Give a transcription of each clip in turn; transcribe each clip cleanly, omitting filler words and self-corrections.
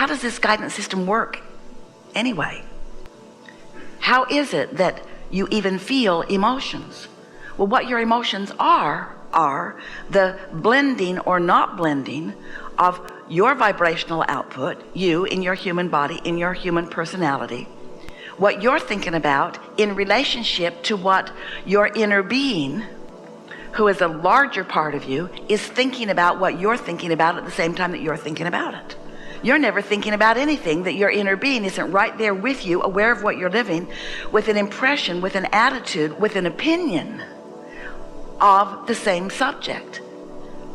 how does this guidance system work anyway? How is it that you even feel emotions? Well, what your emotions are the blending or not blending of your vibrational output, you in your human body, in your human personality, what you're thinking about in relationship to what your inner being, who is a larger part of you, is thinking about what you're thinking about at the same time that you're thinking about it. You're never thinking about anything that your inner being isn't right there with you, aware of what you're living, with an impression, with an attitude, with an opinion of the same subject.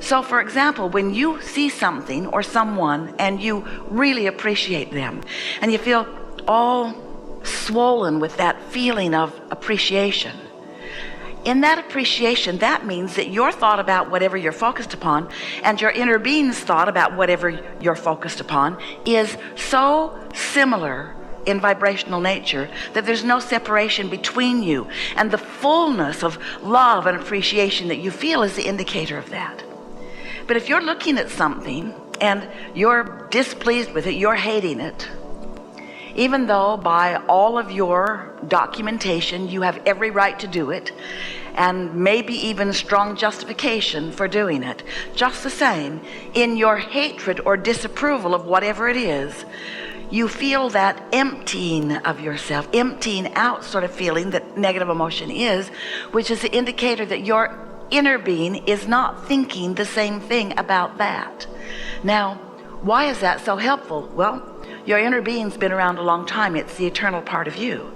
So for example, when you see something or someone and you really appreciate them and you feel all swollen with that feeling of appreciation, in that appreciation, that means that your thought about whatever you're focused upon and your inner being's thought about whatever you're focused upon is so similar in vibrational nature that there's no separation between you, and the fullness of love and appreciation that you feel is the indicator of that. But if you're looking at something and you're displeased with it, you're hating it, even though by all of your documentation you have every right to do it and maybe even strong justification for doing it, just the same, in your hatred or disapproval of whatever it is, you feel that emptying of yourself, emptying out sort of feeling that negative emotion is, which is the indicator that your inner being is not thinking the same thing about that. Now, why is that so helpful? Well, your inner being's been around a long time. It's the eternal part of you.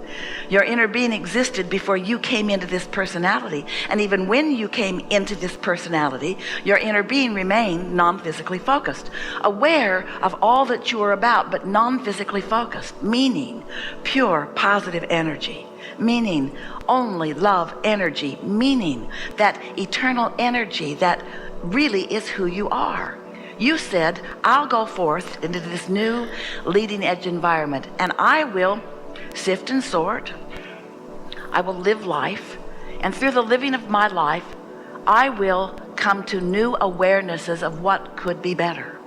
Your inner being existed before you came into this personality. And even when you came into this personality, your inner being remained non-physically focused, aware of all that you are about, but non-physically focused, meaning pure positive energy, meaning only love energy, meaning that eternal energy that really is who you are. You said, I'll go forth into this new leading edge environment and I will sift and sort. I will live life, and through the living of my life, I will come to new awarenesses of what could be better.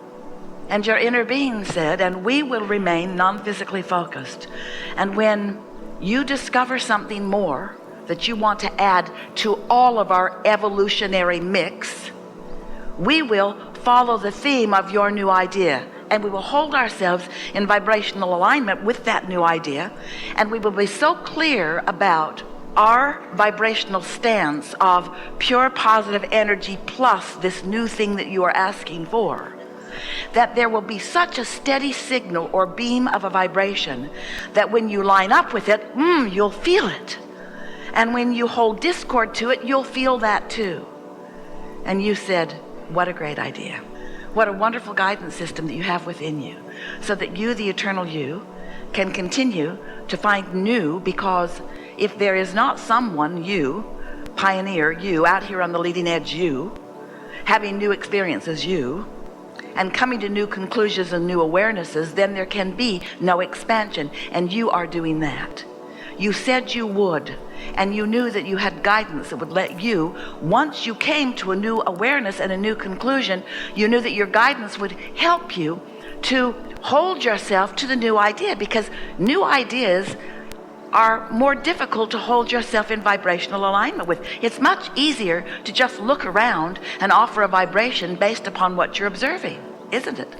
And your inner being said, and we will remain non-physically focused. And when you discover something more that you want to add to all of our evolutionary mix, we will follow the theme of your new idea, and we will hold ourselves in vibrational alignment with that new idea, and we will be so clear about our vibrational stance of pure positive energy plus this new thing that you are asking for, that there will be such a steady signal or beam of a vibration that when you line up with it, you'll feel it, and when you hold discord to it, you'll feel that too. And you said, what a great idea. What a wonderful guidance system that you have within you, so that you, the eternal you, can continue to find new, because if there is not someone, you, pioneer, you, out here on the leading edge, you, having new experiences, you, and coming to new conclusions and new awarenesses, then there can be no expansion, and you are doing that. You said you would, and you knew that you had guidance that would let you, once you came to a new awareness and a new conclusion, you knew that your guidance would help you to hold yourself to the new idea, because new ideas are more difficult to hold yourself in vibrational alignment with. It's much easier to just look around and offer a vibration based upon what you're observing, isn't it?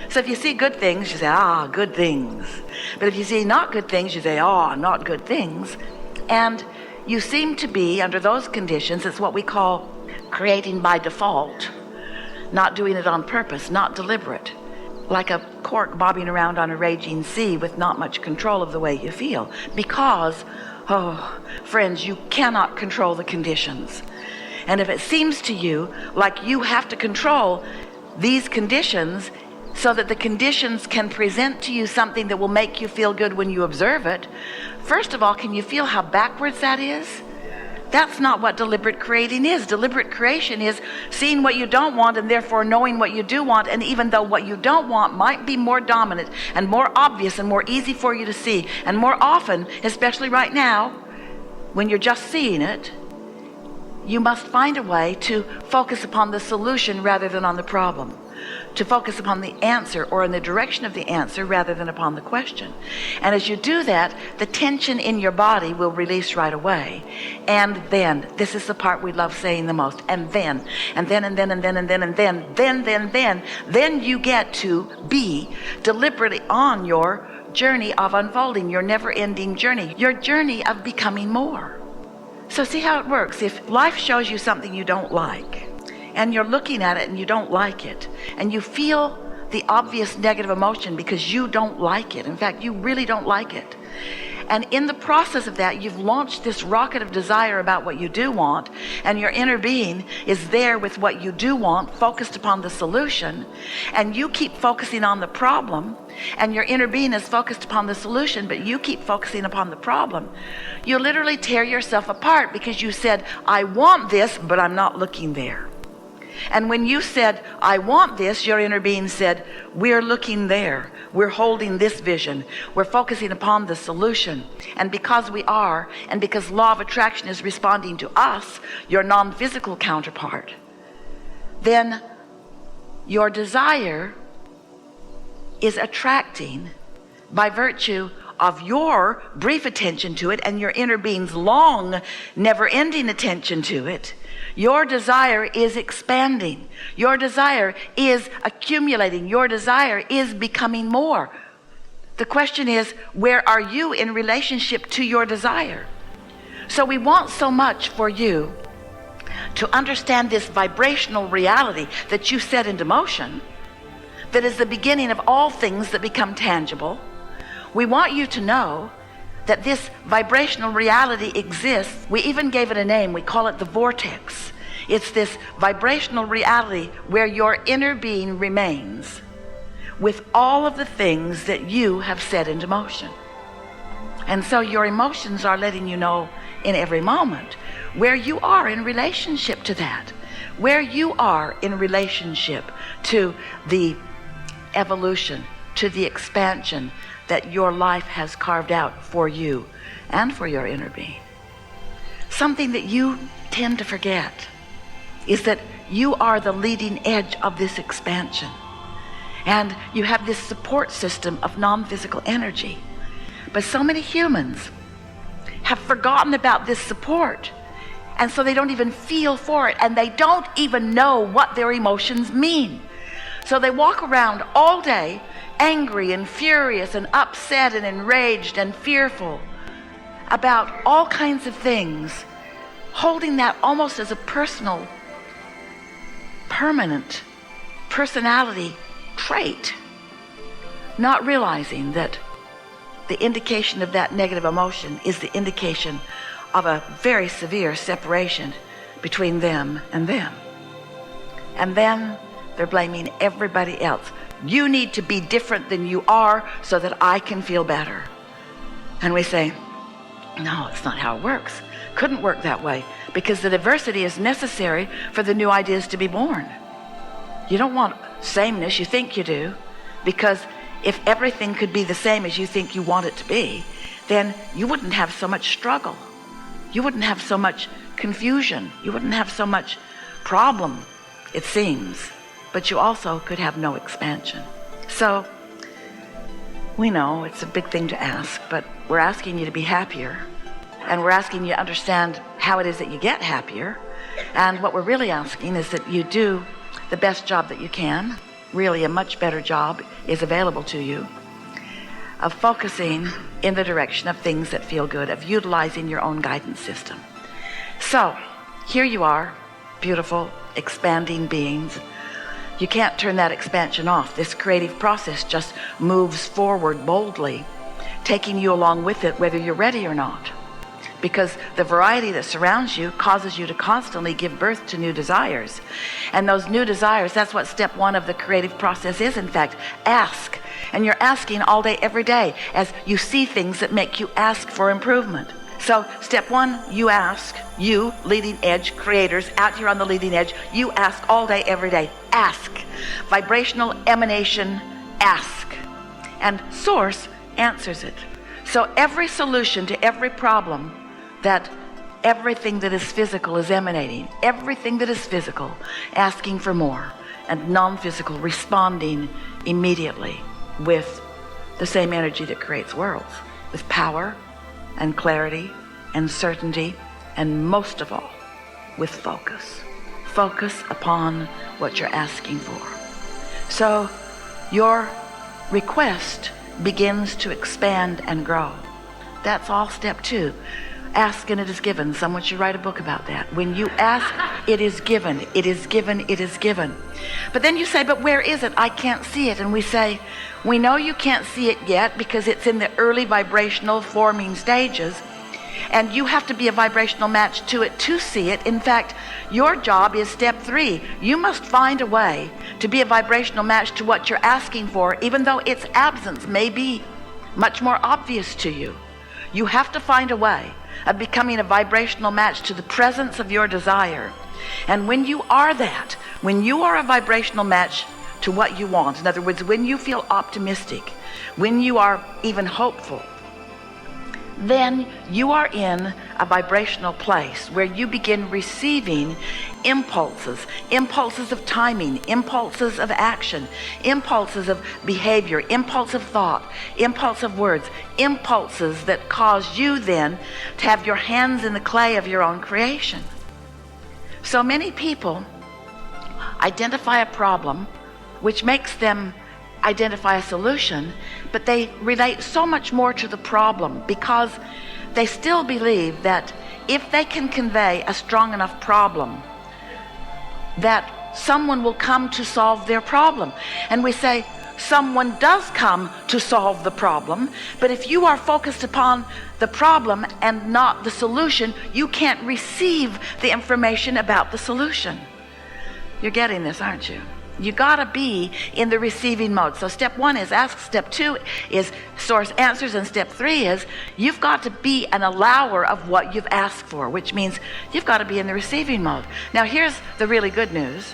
So if you see good things, you say, good things. But if you see not good things, you say, not good things. And you seem to be, under those conditions, it's what we call creating by default, not doing it on purpose, not deliberate, like a cork bobbing around on a raging sea with not much control of the way you feel. Because, friends, you cannot control the conditions. And if it seems to you like you have to control these conditions so that the conditions can present to you something that will make you feel good when you observe it, first of all, can you feel how backwards that is? That's not what deliberate creating is. Deliberate creation is seeing what you don't want and therefore knowing what you do want, and even though what you don't want might be more dominant and more obvious and more easy for you to see, and more often, especially right now, when you're just seeing it, you must find a way to focus upon the solution rather than on the problem. to focus upon the answer or in the direction of the answer rather than upon the question. And as you do that, the tension in your body will release right away. And then, this is the part we love saying the most, and then you get to be deliberately on your journey of unfolding, your never-ending journey, your journey of becoming more. So see how it works. If life shows you something you don't like, and you're looking at it and you don't like it, and you feel the obvious negative emotion because you don't like it. In fact, you really don't like it. And in the process of that, you've launched this rocket of desire about what you do want, and your inner being is there with what you do want, focused upon the solution, and you keep focusing on the problem, and your inner being is focused upon the solution, but you keep focusing upon the problem. You literally tear yourself apart because you said, I want this, but I'm not looking there. And when you said, I want this, your inner being said, we're looking there. We're holding this vision. We're focusing upon the solution. And because we are, and because law of attraction is responding to us, your non-physical counterpart, then your desire is attracting by virtue of your brief attention to it and your inner being's long, never-ending attention to it. Your desire is expanding. Your desire is accumulating. Your desire is becoming more. The question is, where are you in relationship to your desire? So we want so much for you to understand this vibrational reality that you set into motion, that is the beginning of all things that become tangible. We want you to know that this vibrational reality exists. We even gave it a name. We call it the vortex. It's this vibrational reality where your inner being remains with all of the things that you have set into motion. And so your emotions are letting you know in every moment where you are in relationship to that, where you are in relationship to the evolution, to the expansion that your life has carved out for you and for your inner being. Something that you tend to forget is that you are the leading edge of this expansion, and you have this support system of non-physical energy. But so many humans have forgotten about this support, and so they don't even feel for it, and they don't even know what their emotions mean. So they walk around all day angry and furious and upset and enraged and fearful about all kinds of things, holding that almost as a personal, permanent personality trait, not realizing that the indication of that negative emotion is the indication of a very severe separation between them and them. And then they're blaming everybody else. You need to be different than you are so that I can feel better. And we say, no, it's not how it works. Couldn't work that way, because the diversity is necessary for the new ideas to be born. You don't want sameness. You think you do, because if everything could be the same as you think you want it to be, then you wouldn't have so much struggle. You wouldn't have so much confusion. You wouldn't have so much problem, it seems. But you also could have no expansion. So we know it's a big thing to ask, but we're asking you to be happier, and we're asking you to understand how it is that you get happier. And what we're really asking is that you do the best job that you can. Really, a much better job is available to you of focusing in the direction of things that feel good, of utilizing your own guidance system. So here you are, beautiful, expanding beings. You can't turn that expansion off. This creative process just moves forward boldly, taking you along with it, whether you're ready or not. Because the variety that surrounds you causes you to constantly give birth to new desires. And those new desires, that's what step one of the creative process is, in fact. Ask. And you're asking all day, every day, as you see things that make you ask for improvement. So step one, you ask. You, leading edge creators, out here on the leading edge, you ask all day, every day. Ask. Vibrational emanation, ask. And source answers it. So every solution to every problem that everything that is physical is emanating, everything that is physical, asking for more, and non-physical responding immediately with the same energy that creates worlds, with power and clarity and certainty, and most of all, with focus. Focus upon what you're asking for. So your request begins to expand and grow. That's all step 2. Ask and it is given. Someone should write a book about that. When you ask, it is given. It is given. It is given. But then you say, but where is it? I can't see it. And we say, we know you can't see it yet because it's in the early vibrational forming stages. And you have to be a vibrational match to it to see it. In fact, your job is step 3. You must find a way to be a vibrational match to what you're asking for, even though its absence may be much more obvious to you. You have to find a way of becoming a vibrational match to the presence of your desire. And when you are that, when you are a vibrational match to what you want, in other words, when you feel optimistic, when you are even hopeful, then you are in a vibrational place where you begin receiving impulses of timing, impulses of action, impulses of behavior, impulse of thought, impulse of words, impulses that cause you then to have your hands in the clay of your own creation. So many people identify a problem, which makes them identify a solution, but they relate so much more to the problem because they still believe that if they can convey a strong enough problem, that someone will come to solve their problem. And we say, someone does come to solve the problem, but if you are focused upon the problem and not the solution, you can't receive the information about the solution. You're getting this, aren't you? You gotta be in the receiving mode. So step 1 is ask, step 2 is source answers, and step 3 is you've got to be an allower of what you've asked for, which means you've got to be in the receiving mode. Now here's the really good news.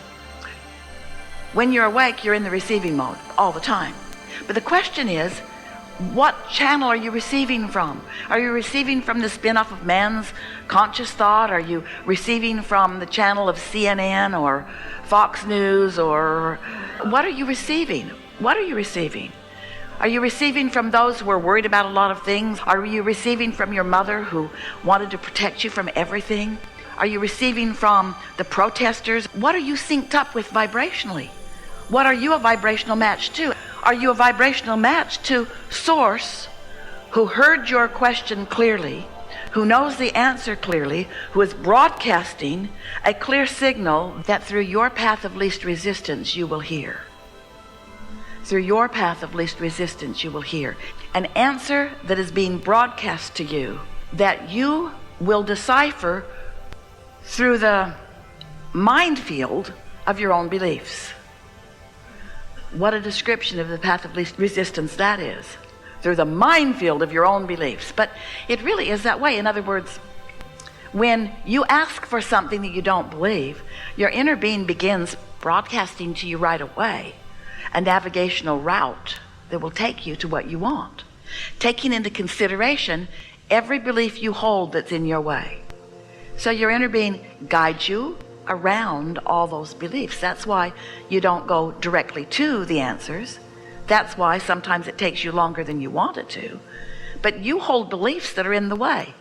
When you're awake, you're in the receiving mode all the time. But the question is, what channel are you receiving from? Are you receiving from the spin-off of man's conscious thought? Are you receiving from the channel of CNN or Fox News, or what are you receiving? What are you receiving? Are you receiving from those who are worried about a lot of things? Are you receiving from your mother who wanted to protect you from everything? Are you receiving from the protesters? What are you synced up with vibrationally? What are you a vibrational match to? Are you a vibrational match to Source, who heard your question clearly, who knows the answer clearly, who is broadcasting a clear signal that through your path of least resistance you will hear? Through your path of least resistance you will hear an answer that is being broadcast to you that you will decipher through the mind field of your own beliefs. What a description of the path of least resistance that is. Through the minefield of your own beliefs. But it really is that way. In other words, when you ask for something that you don't believe, your inner being begins broadcasting to you right away a navigational route that will take you to what you want, taking into consideration every belief you hold that's in your way. So your inner being guides you around all those beliefs. That's why you don't go directly to the answers. That's why sometimes it takes you longer than you want it to. But you hold beliefs that are in the way.